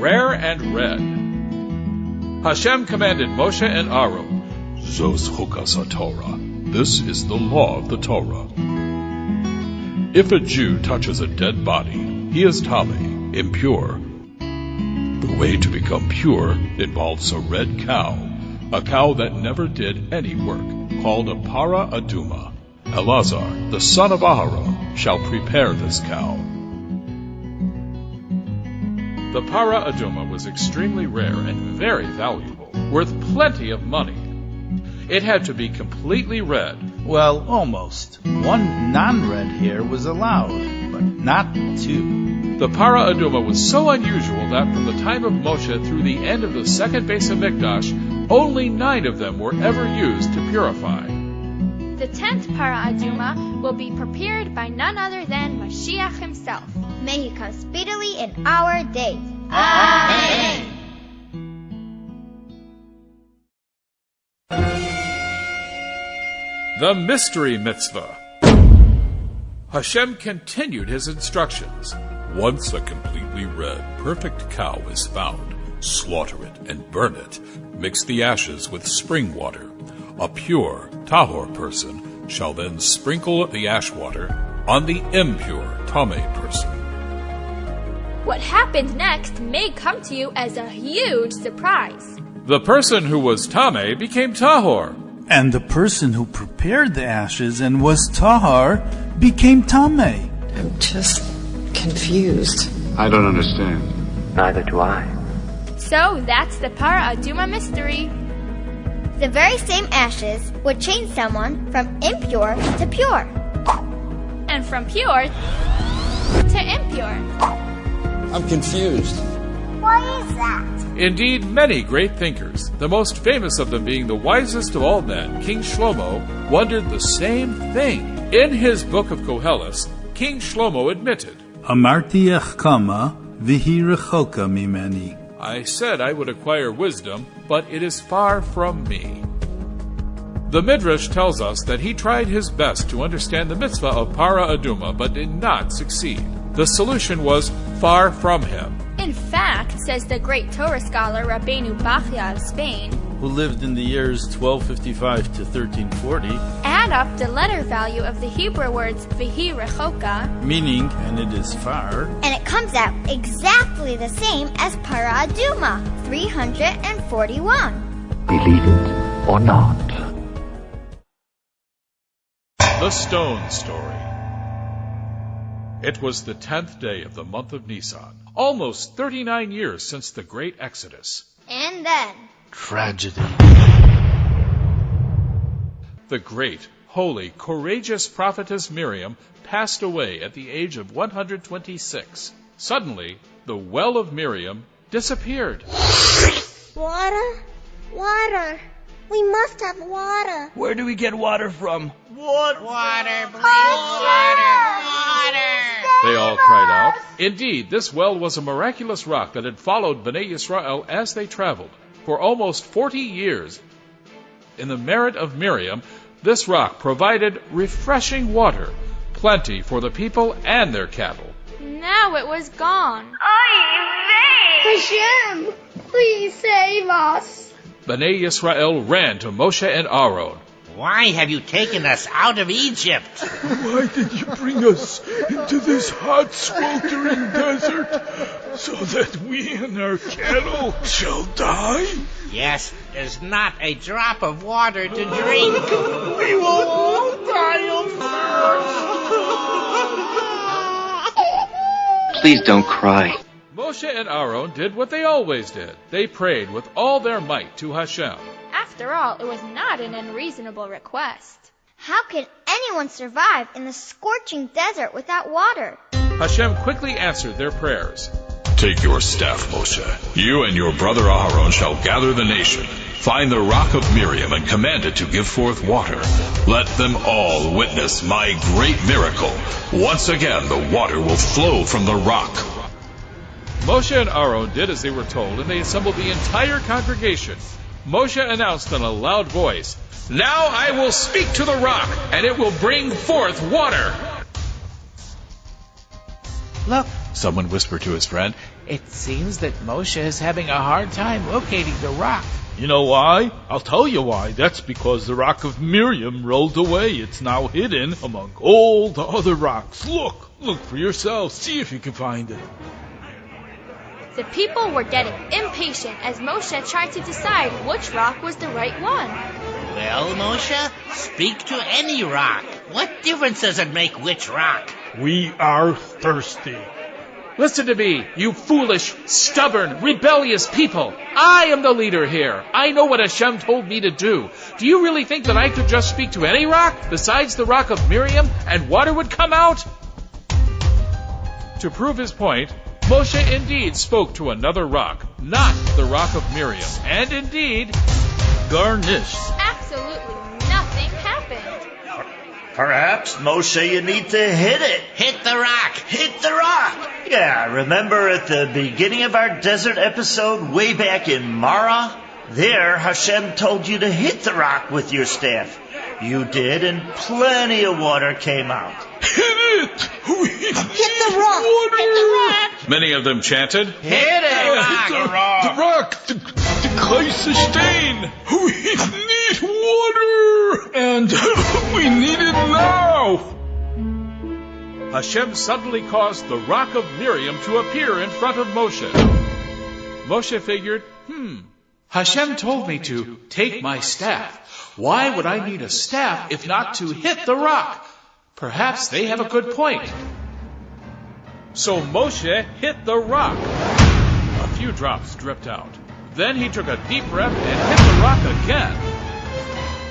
rare and red. Hashem commanded Moshe and Aaron, Zos Chukas Torah. This is the law of the Torah. If a Jew touches a dead body, he is tame, impure. The way to become pure involves a red cow, a cow that never did any work, called a para aduma. Elazar, the son of Aharon, shall prepare this cow. The para aduma was extremely rare and very valuable, worth plenty of money. It had to be completely red. Well, almost. One non-red hair was allowed, but not two. The para aduma was so unusual that from the time of Moshe through the end of the second Beis Hamikdash, only 9 of them were ever used to purify. The 10th para aduma will be prepared by none other than Mashiach himself. May he come speedily in our days. Amen. The mystery mitzvah. Hashem continued his instructions. Once a completely red, perfect cow is found, slaughter it and burn it. Mix the ashes with spring water. A pure, tahor person shall then sprinkle the ash water on the impure, tameh person. What happened next may come to you as a huge surprise. The person who was tameh became tahor. And the person who prepared the ashes and was tahar became tameh. I'm just confused. I don't understand. Neither do I. So that's the para aduma mystery. The very same ashes would change someone from impure to pure. And from pure to impure. I'm confused. Why is that? Indeed, many great thinkers, the most famous of them being the wisest of all men, King Shlomo, wondered the same thing. In his book of Koheles, King Shlomo admitted, Amarti echkama v'hi rechoka mimeni. I said I would acquire wisdom, but it is far from me. The Midrash tells us that he tried his best to understand the mitzvah of para aduma, but did not succeed. The solution was far from him. In fact, says the great Torah scholar Rabbeinu Bachya of Spain, who lived in the years 1255 to 1340, add up the letter value of the Hebrew words v'hi rechoka, meaning, and it is far, and it comes out exactly the same as para aduma, 341. Believe it or not. The Stone Story. It was the 10th day of the month of Nisan, almost 39 years since the great Exodus. And then, tragedy. The great, holy, courageous prophetess Miriam passed away at the age of 126. Suddenly, the well of Miriam disappeared. water, water. We must have water. Where do we get water from? Water, please. Water. They all cried out. Indeed, this well was a miraculous rock that had followed Bnei Yisrael as they traveled for almost 40 years. In the merit of Miriam, this rock provided refreshing water, plenty for the people and their cattle. Now it was gone. Hashem, please save us. Bnei Yisrael ran to Moshe and Aaron. Why have you taken us out of Egypt? Why did you bring us into this hot, sweltering desert so that we and our cattle shall die? Yes, there's not a drop of water to drink. We will all die of thirst. Please don't cry. Moshe and Aaron did what they always did. They prayed with all their might to Hashem. After all, it was not an unreasonable request. How can anyone survive in the scorching desert without water? Hashem quickly answered their prayers. Take your staff, Moshe. You and your brother Aharon shall gather the nation. Find the rock of Miriam and command it to give forth water. Let them all witness my great miracle. Once again, the water will flow from the rock. Moshe and Aaron did as they were told, and they assembled the entire congregation. Moshe announced in a loud voice, "Now I will speak to the rock, and it will bring forth water." Look, Someone whispered to his friend. It seems that Moshe is having a hard time locating the rock. You know why? I'll tell you why. That's because the rock of Miriam rolled away. It's now hidden among all the other rocks. Look for yourself. See if you can find it. The people were getting impatient as Moshe tried to decide which rock was the right one. Well, Moshe, speak to any rock. What difference does it make which rock? We are thirsty. Listen to me, you foolish, stubborn, rebellious people. I am the leader here. I know what Hashem told me to do. Do you really think that I could just speak to any rock besides the rock of Miriam and water would come out? To prove his point, Moshe indeed spoke to another rock, not the rock of Miriam, and indeed garnished. Absolutely nothing happened. Perhaps, Moshe, you need to hit it. Hit the rock. Hit the rock. Yeah, remember at the beginning of our desert episode way back in Mara? There, Hashem told you to hit the rock with your staff. You did, and plenty of water came out. Hit it! Hit the rock! Water. Hit the rock! many of them chanted. Hit it! The rock! The Kaiserstein! We need water! And we need it now! Hashem suddenly caused the rock of Miriam to appear in front of Moshe. Moshe figured, Hashem told me to take my staff. Why would I need a staff if not to hit the rock? Perhaps they have a good point. So Moshe hit the rock. A few drops dripped out. Then he took a deep breath and hit the rock again.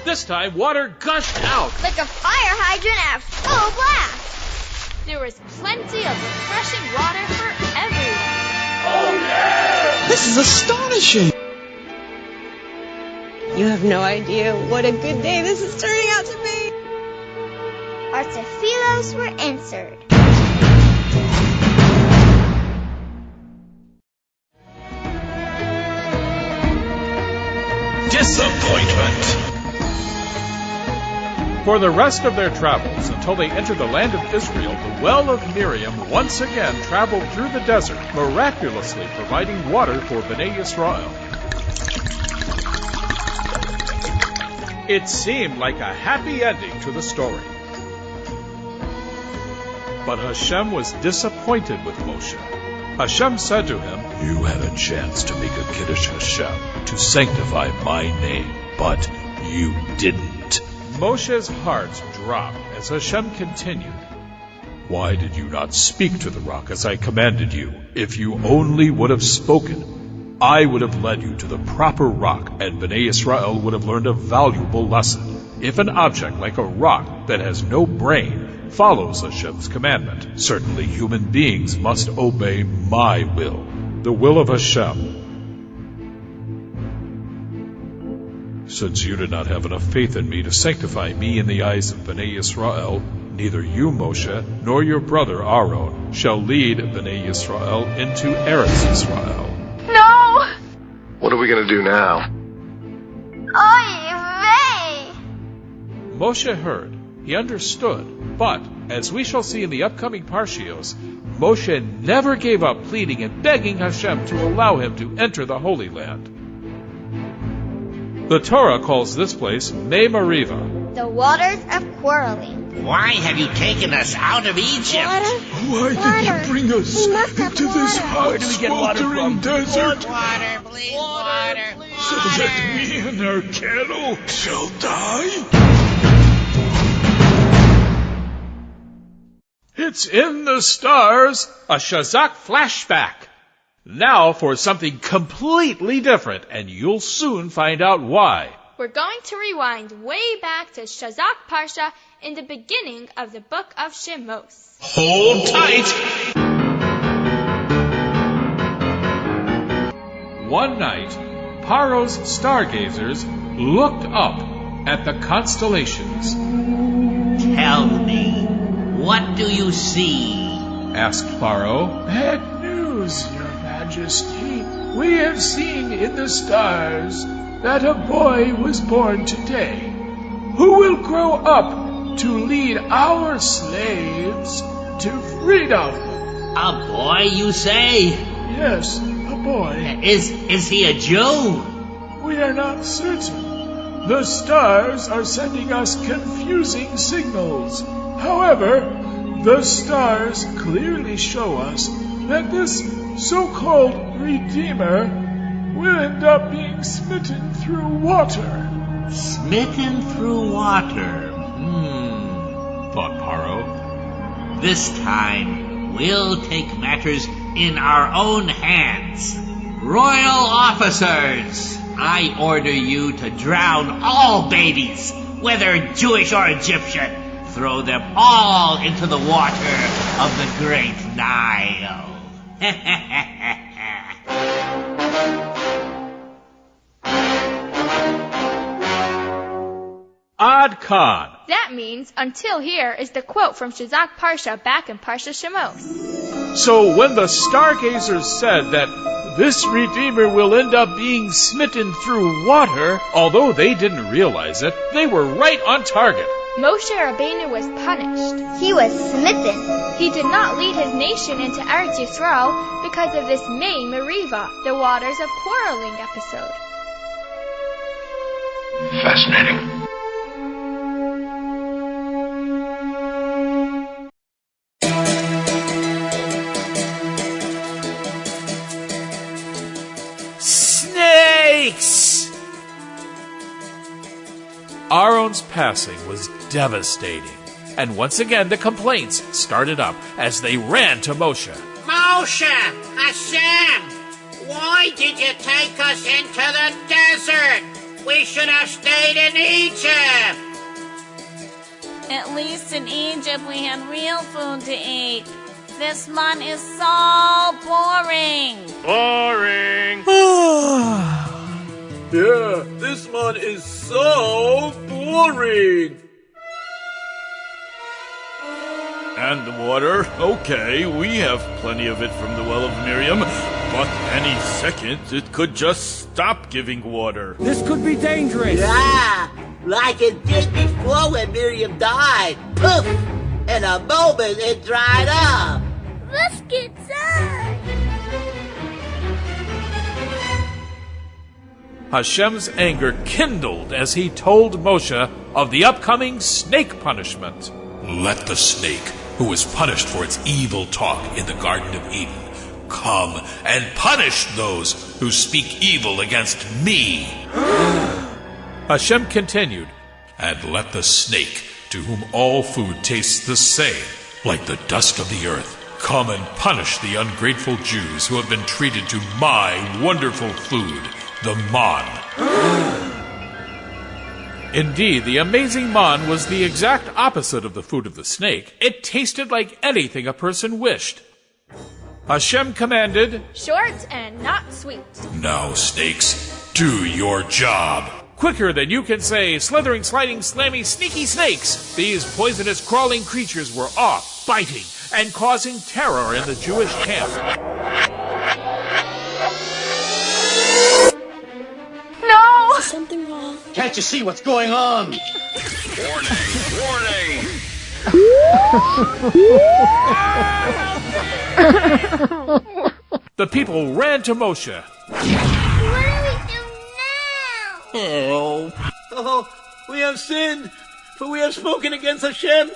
This time, water gushed out. Like a fire hydrant at full blast. There was plenty of refreshing water for everyone. Oh, yeah! This is astonishing! You have no idea what a good day this is turning out to be. Our tefillos were answered. Disappointment. For the rest of their travels, until they entered the land of Israel, the well of Miriam once again traveled through the desert, miraculously providing water for Bnei Yisrael. It seemed like a happy ending to the story. But Hashem was disappointed with Moshe. Hashem said to him, You had a chance to make a Kiddush Hashem, to sanctify my name, but you didn't. Moshe's heart dropped as Hashem continued. Why did you not speak to the rock as I commanded you? If you only would have spoken, I would have led you to the proper rock, and Bnei Israel would have learned a valuable lesson. If an object like a rock that has no brain follows Hashem's commandment, certainly human beings must obey my will, the will of Hashem. Since you did not have enough faith in me to sanctify me in the eyes of Bnei Israel, neither you, Moshe, nor your brother Aaron shall lead Bnei Israel into Eretz Israel. No! What are we going to do now? Oy vey! Moshe heard, he understood, but, as we shall see in the upcoming Parshios, Moshe never gave up pleading and begging Hashem to allow him to enter the Holy Land. The Torah calls this place Mei Mariva, The waters of quarreling. Why have you taken us out of Egypt? Why did you bring us into this hot, Where do we get water sweltering from? desert? Water, please, water. So that we and our cattle shall die? It's in the stars, a Shazak flashback. Now for something completely different, and you'll soon find out why. We're going to rewind way back to Shazak Parsha in the beginning of the book of Shemos. Hold tight. One night, Paro's stargazers looked up at the constellations. Tell me, what do you see? Asked Paro. Bad news, Your Majesty. We have seen in the stars that a boy was born today, who will grow up to lead our slaves to freedom. A boy, you say? Yes, a boy. Is he a Jew? We are not certain. The stars are sending us confusing signals. However, the stars clearly show us that this so-called Redeemer will end up being smitten through water. Smitten through water. Thought Paro. This time, we'll take matters in our own hands. Royal officers, I order you to drown all babies, whether Jewish or Egyptian. Throw them all into the water of the great Nile. Ad Khan. That means, until here is the quote from Shazak Parsha back in Parsha Shemos. So when the stargazers said that this Redeemer will end up being smitten through water, although they didn't realize it, they were right on target. Moshe Rabbeinu was punished. He was smitten. He did not lead his nation into Eretz Yisrael because of this Mei Meriva, the waters of quarreling episode. Fascinating. Snakes! Aaron's passing was devastating, and once again the complaints started up as they ran to Moshe. Moshe! Hashem! Why did you take us into the desert? We should have stayed in Egypt! At least in Egypt we had real food to eat. This month is so boring. Boring! Yeah, this one is so boring. And the water? Okay, we have plenty of it from the well of Miriam, but any second it could just stop giving water. This could be dangerous. Yeah, like it did before when Miriam died. Poof! In a moment it dried up. Let's get inside. Hashem's anger kindled as he told Moshe of the upcoming snake punishment. Let the snake, who was punished for its evil talk in the Garden of Eden, come and punish those who speak evil against me. Hashem continued, And let the snake, to whom all food tastes the same, like the dust of the earth, come and punish the ungrateful Jews who have been treated to my wonderful food, the man. Indeed, the amazing man was the exact opposite of the food of the snake. It tasted like anything a person wished. Hashem commanded, Short and not sweet. Now, snakes, do your job. Quicker than you can say, slithering, sliding, slammy, sneaky snakes, these poisonous crawling creatures were off, biting, and causing terror in the Jewish camp. No! Is something wrong? Can't you see what's going on? Warning! The people ran to Moshe. What do we do now? Oh, we have sinned, for we have spoken against Hashem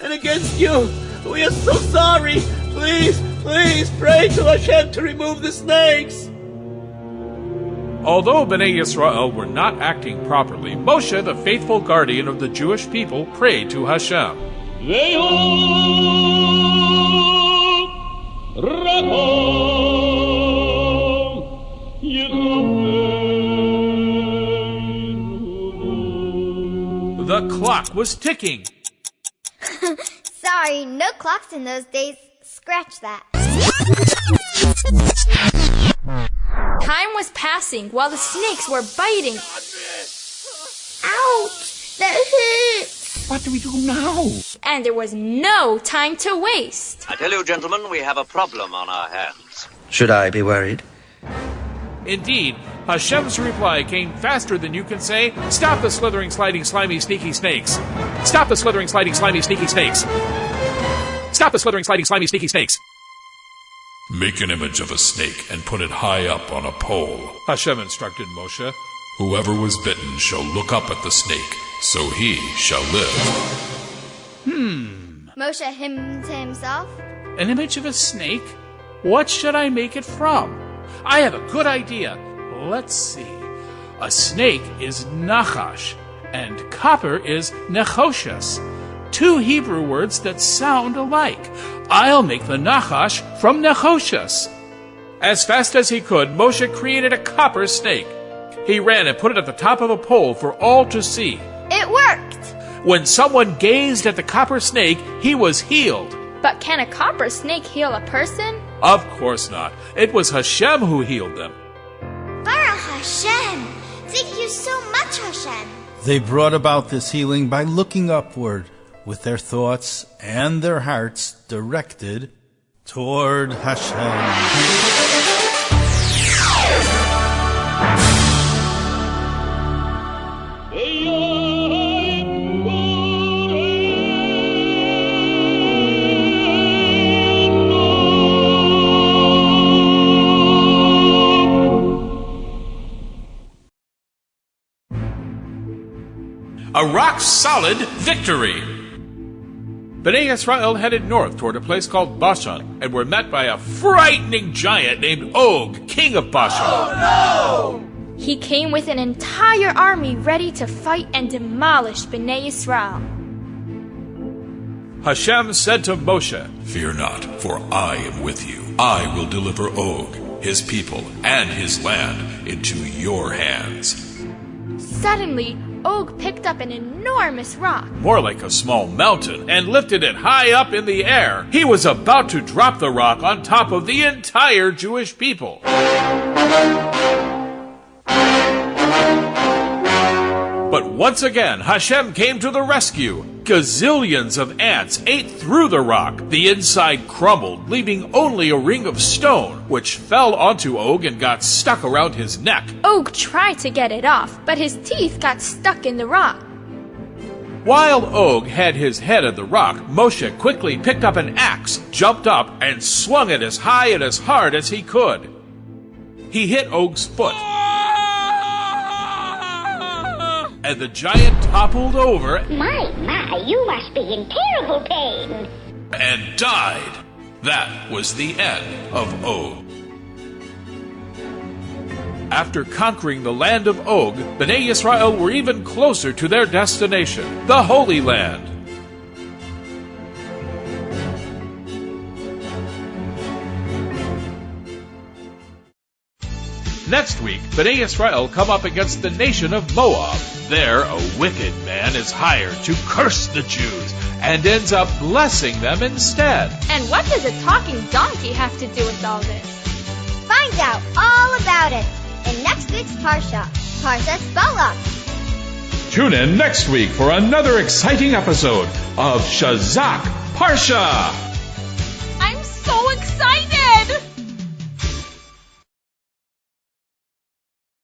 and against you. We are so sorry. Please, please pray to Hashem to remove the snakes. Although Bnei Yisrael were not acting properly, Moshe, the faithful guardian of the Jewish people, prayed to Hashem. The clock was ticking. Sorry, no clocks in those days. Scratch that. Time was passing while the snakes were biting. Ouch! That hurts! What do we do now? And there was no time to waste. I tell you, gentlemen, we have a problem on our hands. Should I be worried? Indeed, Hashem's reply came faster than you can say, Stop the slithering, sliding, slimy, sneaky snakes. Stop the slithering, sliding, slimy, sneaky snakes. Stop the slithering, sliding, slimy, sneaky snakes. Make an image of a snake and put it high up on a pole. Hashem instructed Moshe. Whoever was bitten shall look up at the snake, so he shall live. Moshe hemmed to himself. An image of a snake? What should I make it from? I have a good idea. Let's see. A snake is nachash, and copper is nechoshes. Two Hebrew words that sound alike. I'll make the nachash from nechoshes. As fast as he could, Moshe created a copper snake. He ran and put it at the top of a pole for all to see. It worked! When someone gazed at the copper snake, he was healed. But can a copper snake heal a person? Of course not. It was Hashem who healed them. Baruch Hashem! Thank you so much, Hashem! They brought about this healing by looking upward, with their thoughts and their hearts directed toward Hashem. A rock-solid victory! Bnei Yisrael headed north toward a place called Bashan and were met by a frightening giant named Og, king of Bashan. Oh no! He came with an entire army ready to fight and demolish Bnei Yisrael. Hashem said to Moshe, Fear not, for I am with you. I will deliver Og, his people, and his land into your hands. Suddenly, Og picked up an enormous rock. More like a small mountain, and lifted it high up in the air. He was about to drop the rock on top of the entire Jewish people. But once again, Hashem came to the rescue. Gazillions of ants ate through the rock. The inside crumbled, leaving only a ring of stone, which fell onto Og and got stuck around his neck. Og tried to get it off, but his teeth got stuck in the rock. While Og had his head in the rock, Moshe quickly picked up an axe, jumped up, and swung it as high and as hard as he could. He hit Og's foot, and the giant toppled over. My, you must be in terrible pain. And died. That was the end of Og. After conquering the land of Og, Bnei Yisrael were even closer to their destination, the Holy Land. Next week, Bnei Yisrael come up against the nation of Moab. There, a wicked man is hired to curse the Jews and ends up blessing them instead. And what does a talking donkey have to do with all this? Find out all about it in next week's Parsha, Parshat Balak. Tune in next week for another exciting episode of Shazak Parsha. I'm so excited!